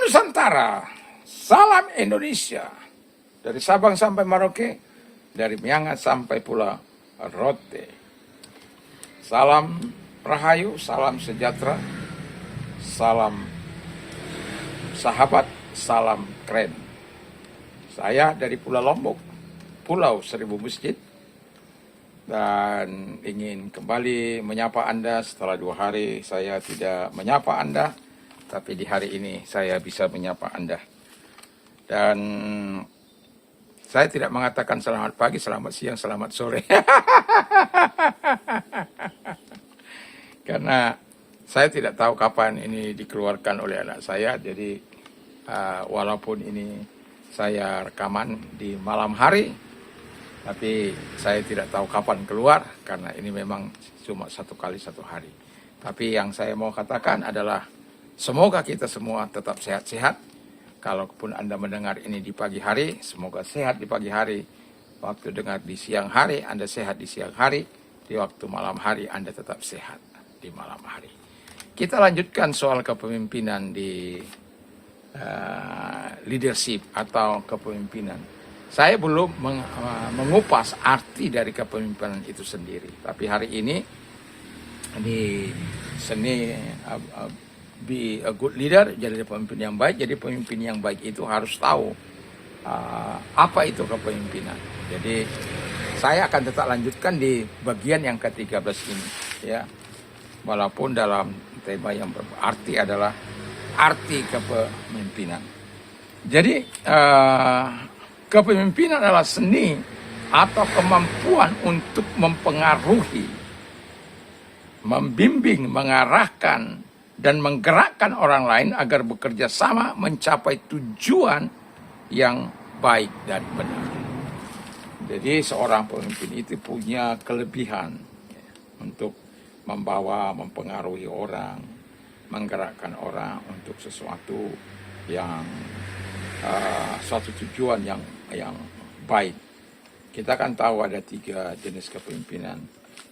Nusantara, salam Indonesia. Dari Sabang sampai Merauke, dari Miangas sampai Pulau Rote. Salam Rahayu, salam sejahtera, salam sahabat, salam keren. Saya dari Pulau Lombok, Pulau Seribu Masjid, dan ingin kembali menyapa Anda setelah 2 hari saya tidak menyapa Anda, tapi di hari ini saya bisa menyapa Anda. Dan saya tidak mengatakan selamat pagi, selamat siang, selamat sore. Karena saya tidak tahu kapan ini dikeluarkan oleh anak saya, jadi walaupun ini saya rekaman di malam hari, tapi saya tidak tahu kapan keluar, karena ini memang cuma 1 kali 1 hari. Tapi yang saya mau katakan adalah semoga kita semua tetap sehat-sehat. Kalaupun Anda mendengar ini di pagi hari, semoga sehat di pagi hari. Waktu dengar di siang hari, Anda sehat di siang hari. Di waktu malam hari, Anda tetap sehat di malam hari. Kita lanjutkan soal kepemimpinan di leadership atau kepemimpinan. Saya belum mengupas arti dari kepemimpinan itu sendiri. Tapi hari ini, di seni be a good leader, jadi pemimpin yang baik. Jadi pemimpin yang baik itu harus tahu apa itu kepemimpinan. Jadi saya akan tetap lanjutkan di bagian yang ke-13 ini, ya. Walaupun dalam tema yang berarti adalah arti kepemimpinan. Jadi kepemimpinan adalah seni atau kemampuan untuk mempengaruhi, membimbing, mengarahkan, dan menggerakkan orang lain agar bekerja sama mencapai tujuan yang baik dan benar. Jadi seorang pemimpin itu punya kelebihan untuk membawa, mempengaruhi orang, menggerakkan orang untuk sesuatu yang suatu tujuan yang baik. Kita kan tahu ada 3 jenis kepemimpinan.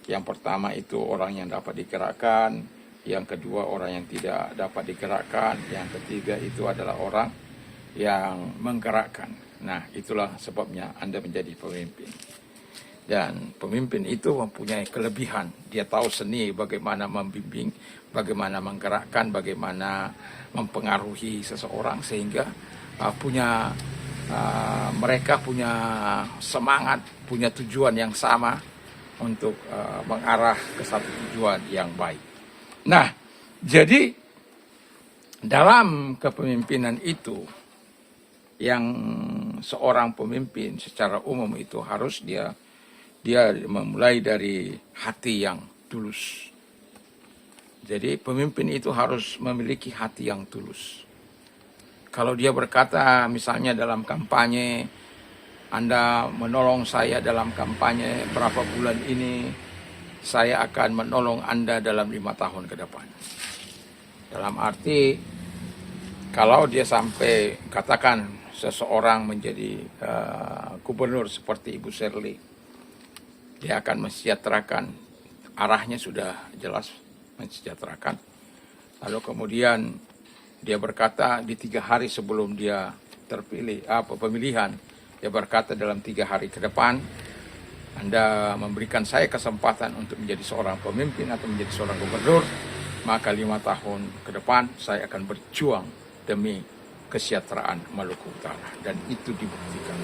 Yang pertama itu orang yang dapat digerakkan. Yang kedua orang yang tidak dapat digerakkan. Yang ketiga itu adalah orang yang menggerakkan. Nah, itulah sebabnya Anda menjadi pemimpin. Dan pemimpin itu mempunyai kelebihan. Dia tahu seni bagaimana membimbing, bagaimana menggerakkan, bagaimana mempengaruhi seseorang sehingga mereka punya semangat, punya tujuan yang sama untuk mengarah ke satu tujuan yang baik. Nah, jadi dalam kepemimpinan itu, yang seorang pemimpin secara umum itu harus dia memulai dari hati yang tulus. Jadi pemimpin itu harus memiliki hati yang tulus. Kalau dia berkata misalnya dalam kampanye, Anda menolong saya dalam kampanye berapa bulan ini, saya akan menolong Anda dalam 5 tahun ke depan. Dalam arti, kalau dia sampai katakan seseorang menjadi gubernur seperti Ibu Shirley, dia akan mensejahterakan, arahnya sudah jelas mensejahterakan. Lalu kemudian dia berkata di 3 hari sebelum dia terpilih, pemilihan, dia berkata dalam 3 hari ke depan, Anda memberikan saya kesempatan untuk menjadi seorang pemimpin atau menjadi seorang gubernur, maka 5 tahun ke depan saya akan berjuang demi kesejahteraan Maluku Utara. Dan itu dibuktikan.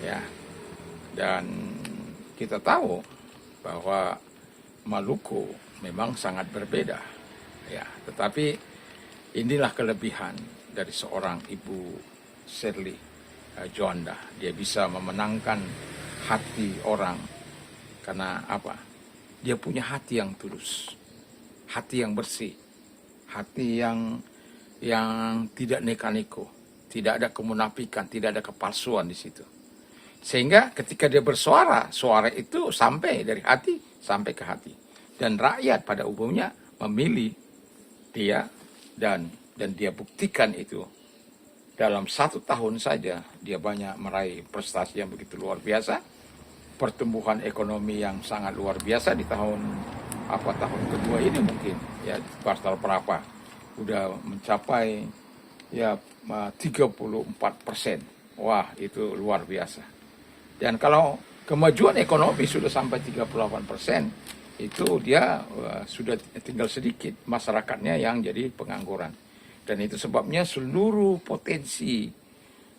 Ya. Dan kita tahu bahwa Maluku memang sangat berbeda. Ya, tetapi inilah kelebihan dari seorang Ibu Shirley Juanda. Dia bisa memenangkan hati orang. Karena apa? Dia punya hati yang tulus, hati yang bersih, hati yang tidak neka-neko, tidak ada kemunafikan, tidak ada kepalsuan di situ. Sehingga ketika dia bersuara, suara itu sampai dari hati sampai ke hati. Dan rakyat pada umumnya memilih dia, dan dia buktikan itu. Dalam 1 tahun saja dia banyak meraih prestasi yang begitu luar biasa. Pertumbuhan ekonomi yang sangat luar biasa di tahun kedua ini mungkin, ya kuartal berapa udah mencapai ya 34%. Wah, itu luar biasa. Dan kalau kemajuan ekonomi sudah sampai 38%, itu dia sudah tinggal sedikit masyarakatnya yang jadi pengangguran. Dan itu sebabnya seluruh potensi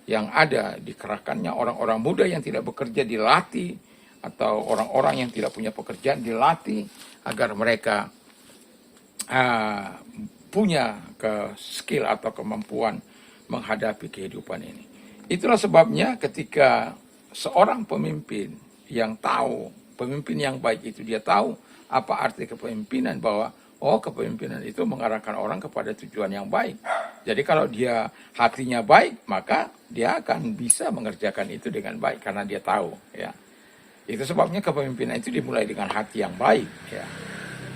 yang ada dikerahkannya orang-orang muda yang tidak bekerja dilatih, atau orang-orang yang tidak punya pekerjaan dilatih agar mereka punya skill atau kemampuan menghadapi kehidupan ini. Itulah sebabnya ketika seorang pemimpin yang tahu, pemimpin yang baik itu dia tahu apa arti kepemimpinan, bahwa kepemimpinan itu mengarahkan orang kepada tujuan yang baik. Jadi kalau dia hatinya baik, maka dia akan bisa mengerjakan itu dengan baik karena dia tahu, ya. Itu sebabnya kepemimpinan itu dimulai dengan hati yang baik, ya.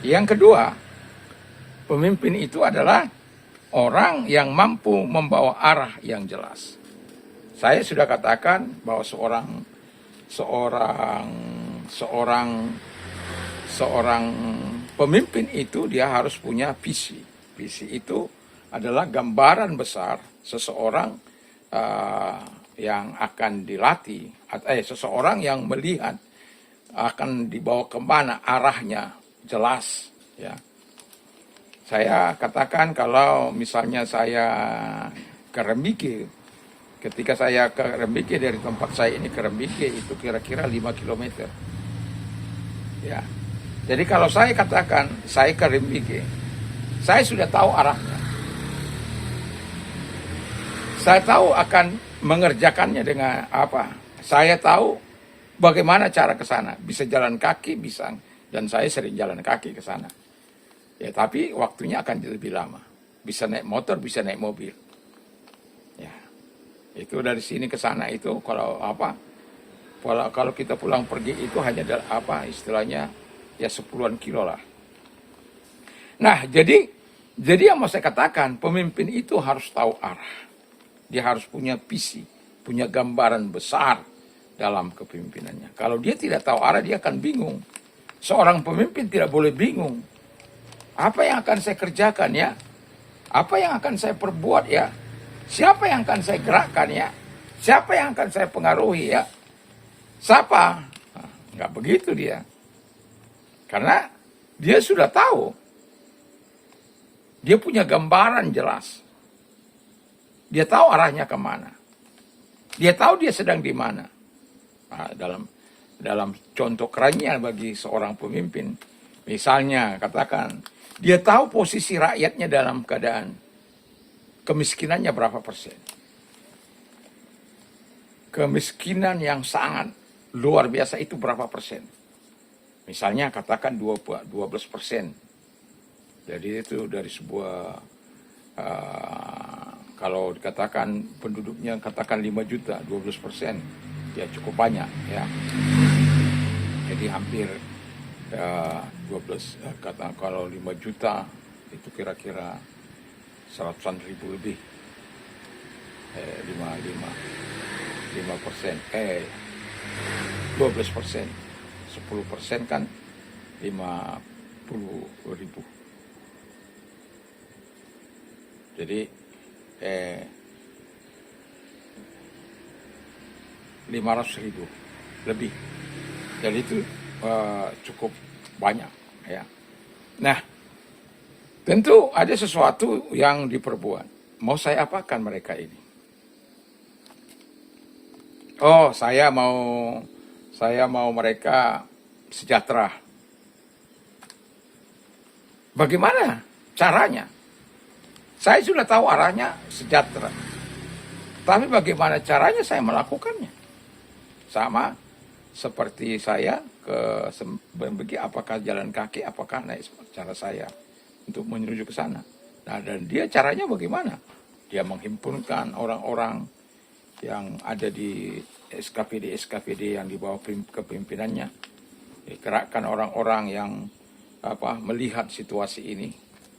Yang kedua, pemimpin itu adalah orang yang mampu membawa arah yang jelas. Saya sudah katakan bahwa seorang pemimpin itu dia harus punya visi. Visi itu adalah gambaran besar seseorang yang akan dilatih, seseorang yang melihat akan dibawa kemana arahnya jelas, ya. Saya katakan kalau misalnya saya ke Rembige, ketika saya ke Rembige dari tempat saya ini ke Rembige itu kira-kira 5 km. Ya. Jadi kalau saya katakan saya ke Rembige, saya sudah tahu arahnya. Saya tahu akan mengerjakannya dengan apa. Saya tahu bagaimana cara ke sana. Bisa jalan kaki, bisa. Dan saya sering jalan kaki ke sana. Ya, tapi waktunya akan lebih lama. Bisa naik motor, bisa naik mobil. Ya. Itu dari sini ke sana itu kalau kita pulang pergi itu hanya istilahnya ya 10-an kilo lah. Nah, jadi yang mau saya katakan, pemimpin itu harus tahu arah. Dia harus punya visi, punya gambaran besar dalam kepemimpinannya. Kalau dia tidak tahu arah, dia akan bingung. Seorang pemimpin tidak boleh bingung. Apa yang akan saya kerjakan, ya? Apa yang akan saya perbuat, ya? Siapa yang akan saya gerakkan, ya? Siapa yang akan saya pengaruhi, ya? Siapa? Nggak begitu dia. Karena dia sudah tahu. Dia punya gambaran jelas. Dia tahu arahnya kemana. Dia tahu dia sedang di mana. Nah, dalam contoh kerennya bagi seorang pemimpin, misalnya katakan, dia tahu posisi rakyatnya dalam keadaan kemiskinannya berapa persen. Kemiskinan yang sangat luar biasa itu berapa persen. Misalnya katakan 12%. Jadi itu dari sebuah, kalau dikatakan penduduknya katakan 5 juta, 12%, ya cukup banyak, ya. Jadi hampir 12, kalau 5 juta itu kira-kira 100-an ribu lebih. 5%, 12%, 10% kan 50 ribu. Jadi 500 ribu lebih. Jadi itu cukup banyak, ya. Nah, tentu ada sesuatu yang diperbuat. Mau saya apakan mereka ini? Saya mau mereka sejahtera. Bagaimana caranya? Saya sudah tahu arahnya sejahtera. Tapi bagaimana caranya saya melakukannya? Sama seperti saya ke Rembige, apakah jalan kaki, apakah naik cara saya untuk menuju ke sana. Nah, dan dia caranya bagaimana? Dia menghimpunkan orang-orang yang ada di SKPD yang di bawah kepemimpinannya. Digerakkan orang-orang yang melihat situasi ini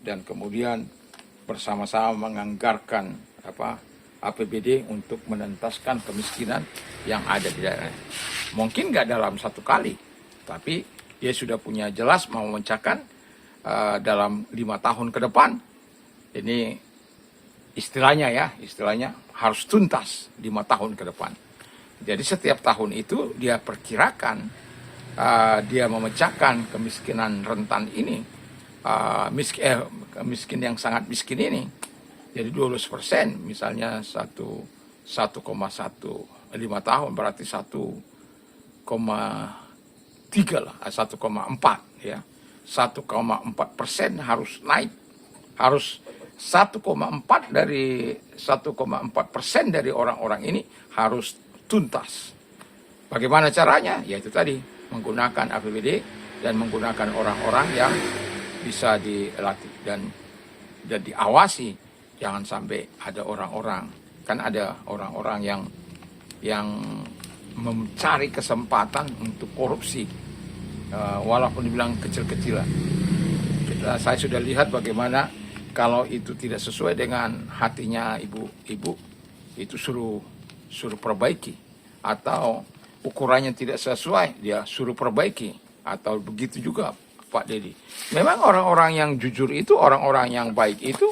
dan kemudian bersama-sama menganggarkan APBD untuk menentaskan kemiskinan yang ada di daerah. Mungkin nggak dalam satu kali, tapi dia sudah punya jelas mau memecahkan dalam 5 tahun ke depan. Ini istilahnya harus tuntas 5 tahun ke depan. Jadi setiap tahun itu dia perkirakan dia memecahkan kemiskinan rentan ini, miskin yang sangat miskin ini. Jadi 12% misalnya 1,15 tahun berarti 1,3 lah, 1,4 ya. 1,4% harus naik, harus 1,4 dari 1,4% dari orang-orang ini harus tuntas. Bagaimana caranya? Yaitu tadi menggunakan APBD dan menggunakan orang-orang yang bisa dilatih dan diawasi. Jangan sampai ada orang-orang, kan ada orang-orang yang mencari kesempatan untuk korupsi, walaupun dibilang kecil-kecilan. Saya sudah lihat bagaimana kalau itu tidak sesuai dengan hatinya ibu-ibu, itu suruh perbaiki, atau ukurannya tidak sesuai, dia suruh perbaiki, atau begitu juga Pak Dedi. Memang orang-orang yang jujur itu, orang-orang yang baik itu,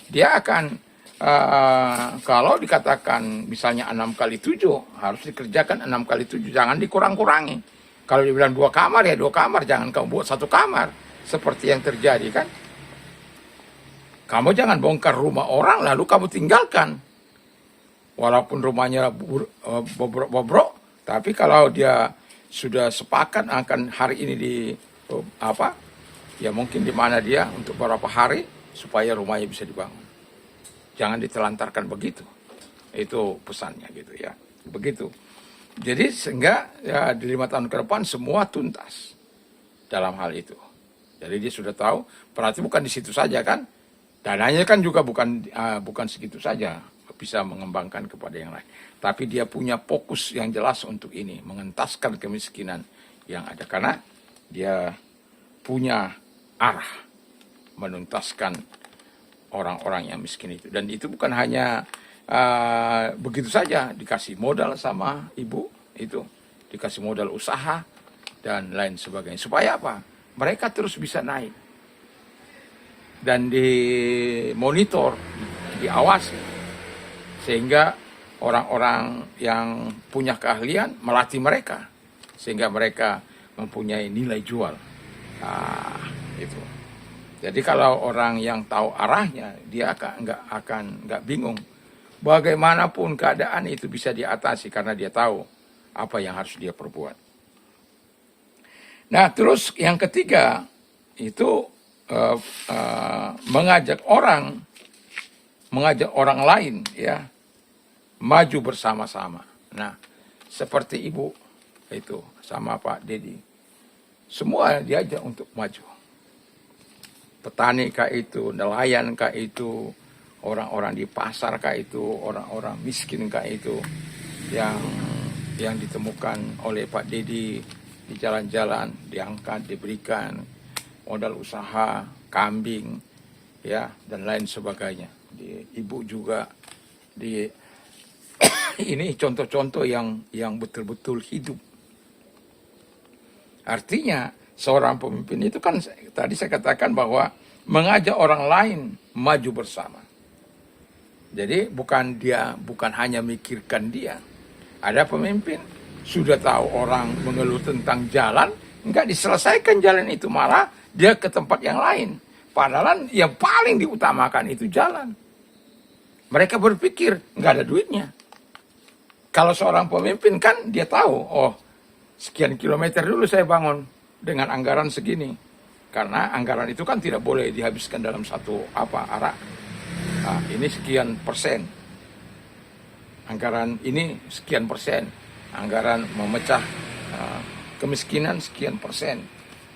dia akan kalau dikatakan misalnya 6 kali 7 harus dikerjakan 6 kali 7, jangan dikurang-kurangi. Kalau dibilang 2 kamar ya 2 kamar, jangan kamu buat 1 kamar seperti yang terjadi kan. Kamu jangan bongkar rumah orang lalu kamu tinggalkan, walaupun rumahnya bobrok, tapi kalau dia sudah sepakat akan hari ini ya mungkin di mana dia untuk beberapa hari supaya rumahnya bisa dibangun. Jangan ditelantarkan begitu. Itu pesannya gitu ya. Begitu. Jadi sehingga ya, di 5 tahun ke depan semua tuntas dalam hal itu. Jadi dia sudah tahu, berarti bukan di situ saja kan. Dananya kan juga bukan segitu saja, bisa mengembangkan kepada yang lain. Tapi dia punya fokus yang jelas untuk ini, mengentaskan kemiskinan yang ada. Karena dia punya arah menuntaskan orang-orang yang miskin itu. Dan itu bukan hanya begitu saja, dikasih modal sama ibu itu, dikasih modal usaha dan lain sebagainya. Supaya apa? Mereka terus bisa naik dan dimonitor, diawasi, sehingga orang-orang yang punya keahlian melatih mereka sehingga mereka mempunyai nilai jual. Itu. Jadi kalau orang yang tahu arahnya, dia nggak bingung. Bagaimanapun keadaan itu bisa diatasi karena dia tahu apa yang harus dia perbuat. Nah, terus yang ketiga itu mengajak orang lain ya maju bersama-sama. Nah, seperti ibu itu sama Pak Dedi, semua diajak untuk maju. Petani kah itu, nelayan kah itu, orang-orang di pasar kah itu, orang-orang miskin kah itu, yang ditemukan oleh Pak Dedi di jalan-jalan, diangkat, diberikan modal usaha, kambing, ya, dan lain sebagainya. Ibu juga ini contoh-contoh yang betul-betul hidup. Artinya seorang pemimpin itu kan tadi saya katakan bahwa mengajak orang lain maju bersama. Jadi bukan hanya mikirkan dia. Ada pemimpin sudah tahu orang mengeluh tentang jalan, enggak diselesaikan jalan itu, malah dia ke tempat yang lain. Padahal yang paling diutamakan itu jalan. Mereka berpikir enggak ada duitnya. Kalau seorang pemimpin kan dia tahu, oh sekian kilometer dulu saya bangun dengan anggaran segini. Karena anggaran itu kan tidak boleh dihabiskan dalam satu arah. Nah, ini sekian persen. Anggaran ini sekian persen. Anggaran memecah kemiskinan sekian persen.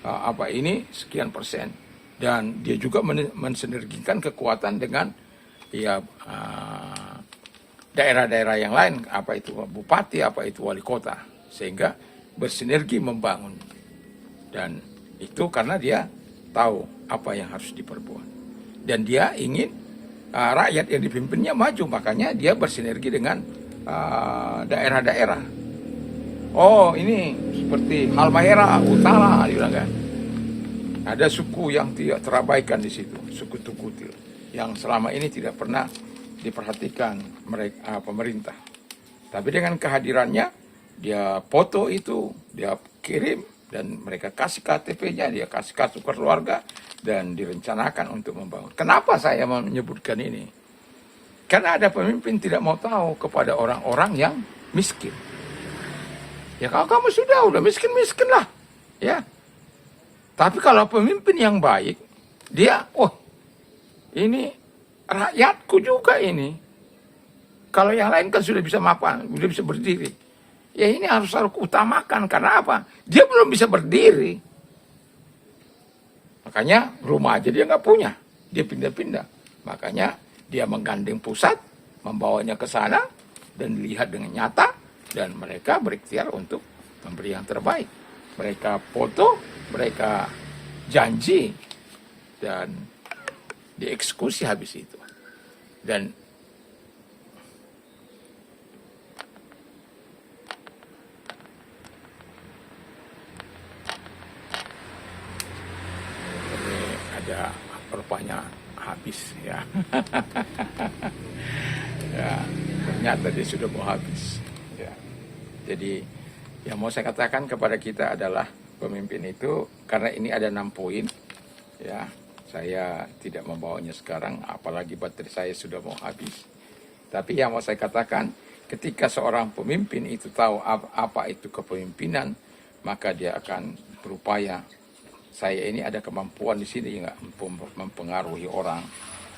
Ini sekian persen. Dan dia juga mensinergikan kekuatan dengan daerah-daerah yang lain, apa itu bupati, apa itu wali kota, sehingga bersinergi membangun. Dan itu karena dia tahu apa yang harus diperbuat. Dan dia ingin rakyat yang dipimpinnya maju, makanya dia bersinergi dengan daerah-daerah. Oh, ini seperti Halmahera Utara, dibilang kan. Ada suku yang tidak terabaikan di situ, suku Tukutil, yang selama ini tidak pernah diperhatikan mereka pemerintah. Tapi dengan kehadirannya, dia foto itu, dia kirim, dan mereka kasih KTP-nya, dia kasih kartu keluarga, dan direncanakan untuk membangun. Kenapa saya menyebutkan ini? Karena ada pemimpin tidak mau tahu kepada orang-orang yang miskin. Ya kalau kamu udah miskin-miskin lah. Ya. Tapi kalau pemimpin yang baik, dia, ini rakyatku juga ini. Kalau yang lain kan sudah bisa mapan, sudah bisa berdiri. Ya ini harus utamakan, karena apa? Dia belum bisa berdiri. Makanya rumah aja dia nggak punya, dia pindah-pindah. Makanya dia menggandeng pusat, membawanya ke sana, dan dilihat dengan nyata, dan mereka berikhtiar untuk memberi yang terbaik. Mereka foto, mereka janji, dan dieksekusi habis itu. Dan ada rupanya habis ya. Ya, ternyata dia sudah mau habis. Ya. Jadi yang mau saya katakan kepada kita adalah pemimpin itu, karena ini ada 6 poin. Ya, saya tidak membawanya sekarang, apalagi baterai saya sudah mau habis. Tapi yang mau saya katakan, ketika seorang pemimpin itu tahu apa itu kepemimpinan, maka dia akan berupaya. Saya ini ada kemampuan di sini nggak mempengaruhi orang?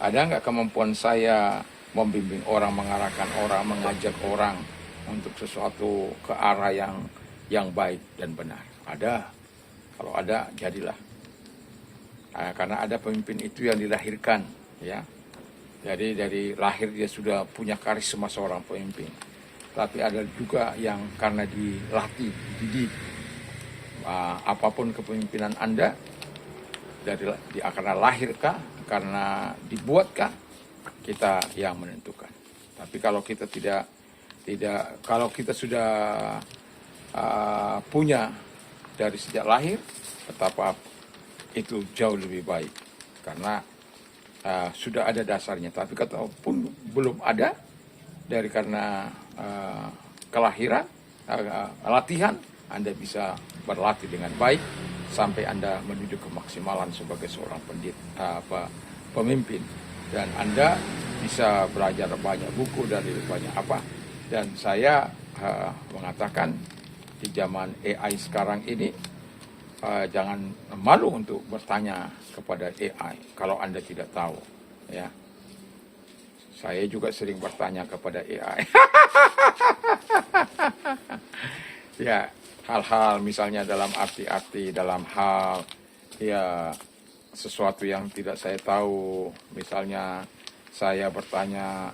Ada nggak kemampuan saya membimbing orang, mengarahkan orang, mengajak orang untuk sesuatu ke arah yang baik dan benar? Ada. Kalau ada, jadilah. Karena ada pemimpin itu yang dilahirkan, ya. Jadi dari lahir dia sudah punya karisma seorang pemimpin. Tapi ada juga yang karena dilatih, dididik. Apapun kepemimpinan Anda, karena lahirkah, karena dibuatkah, kita yang menentukan. Tapi kalau kita kalau kita sudah punya dari sejak lahir, betapa itu jauh lebih baik, karena sudah ada dasarnya. Tapi kalaupun belum ada, karena kelahiran, latihan, Anda bisa berlatih dengan baik sampai Anda menuju kemaksimalan sebagai seorang pemimpin, dan Anda bisa belajar banyak buku dari banyak apa. Dan saya mengatakan di zaman AI sekarang ini, jangan malu untuk bertanya kepada AI kalau Anda tidak tahu, ya. Saya juga sering bertanya kepada AI. Ya, hal-hal misalnya dalam arti-arti, dalam hal ya sesuatu yang tidak saya tahu. Misalnya saya bertanya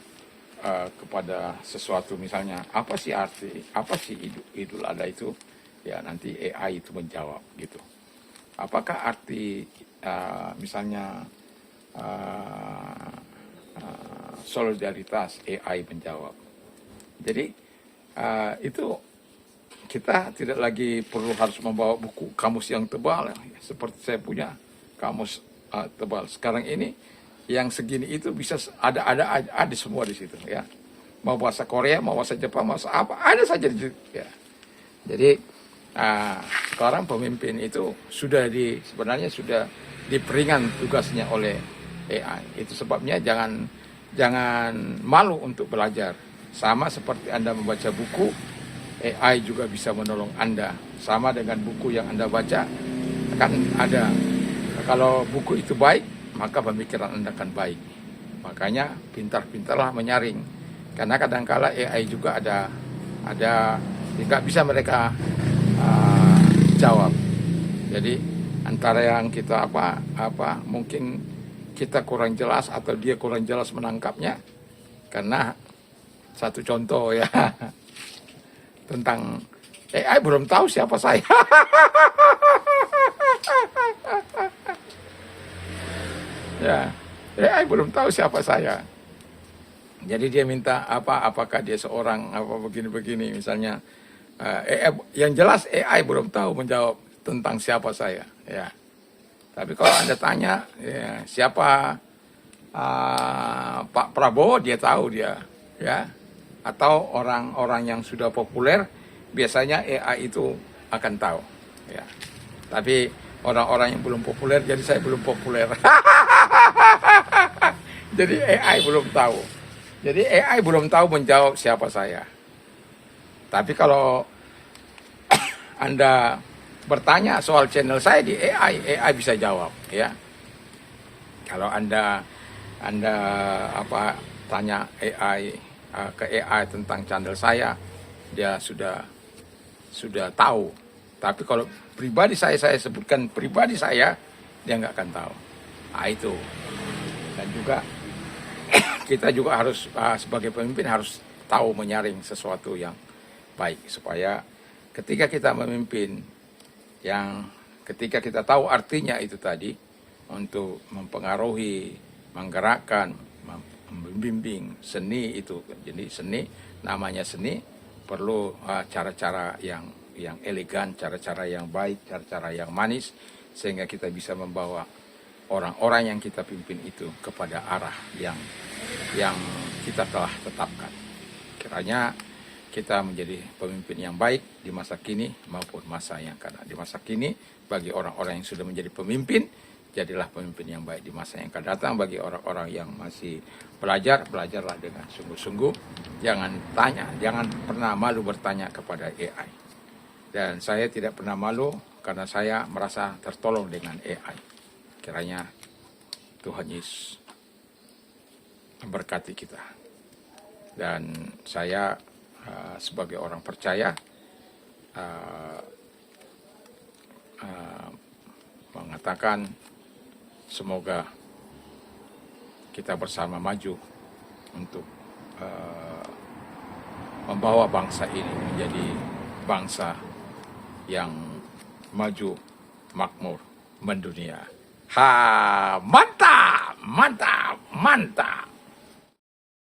kepada sesuatu, misalnya apa sih arti, apa sih Idul Adha itu? Ya nanti AI itu menjawab gitu. Apakah arti misalnya solidaritas, AI menjawab. Jadi itu kita tidak lagi perlu harus membawa buku kamus yang tebal, seperti saya punya kamus tebal. Sekarang ini yang segini itu bisa ada semua di situ, ya. Mau bahasa Korea, mau bahasa Jepang, mau bahasa apa, ada saja di situ, ya. Jadi sekarang pemimpin itu sebenarnya sudah diperingan tugasnya oleh AI. Itu sebabnya jangan malu untuk belajar. Sama seperti Anda membaca buku, AI juga bisa menolong Anda. Sama dengan buku yang Anda baca, akan ada. Kalau buku itu baik, maka pemikiran Anda akan baik. Makanya pintar-pintarlah menyaring. Karena kadang-kala AI juga ada tidak bisa mereka jawab. Jadi antara yang kita mungkin kita kurang jelas atau dia kurang jelas menangkapnya. Karena satu contoh ya, tentang AI belum tahu siapa saya. Ya, AI belum tahu siapa saya. Jadi dia minta apakah dia seorang begini-begini misalnya. Yang jelas AI belum tahu menjawab tentang siapa saya. Ya. Tapi kalau Anda tanya ya, siapa Pak Prabowo dia tahu dia, ya. Atau orang-orang yang sudah populer biasanya AI itu akan tahu, ya. Tapi orang-orang yang belum populer, jadi saya belum populer. Jadi AI belum tahu. Jadi AI belum tahu menjawab siapa saya. Tapi kalau Anda bertanya soal channel saya di AI bisa jawab, ya. Kalau Anda tanya AI ke AI tentang channel saya, dia sudah tahu. Tapi kalau pribadi saya sebutkan pribadi saya, dia nggak akan tahu. Nah, itu. Dan juga kita juga harus sebagai pemimpin harus tahu menyaring sesuatu yang baik, supaya ketika kita memimpin, ketika kita tahu artinya itu tadi, untuk mempengaruhi, menggerakkan, membimbing seni itu. Jadi seni, namanya seni, perlu cara-cara yang elegan, cara-cara yang baik, cara-cara yang manis, sehingga kita bisa membawa orang-orang yang kita pimpin itu kepada arah yang kita telah tetapkan. Kiranya kita menjadi pemimpin yang baik di masa kini maupun masa yang akan datang. Di masa kini, bagi orang-orang yang sudah menjadi pemimpin, jadilah pemimpin yang baik. Di masa yang akan datang, bagi orang-orang yang masih belajarlah dengan sungguh-sungguh. Jangan pernah malu bertanya kepada AI. Dan saya tidak pernah malu karena saya merasa tertolong dengan AI. Kiranya Tuhan Yesus memberkati kita. Dan saya sebagai orang percaya mengatakan semoga kita bersama maju untuk membawa bangsa ini menjadi bangsa yang maju, makmur, mendunia. Mantap, mantap, mantap.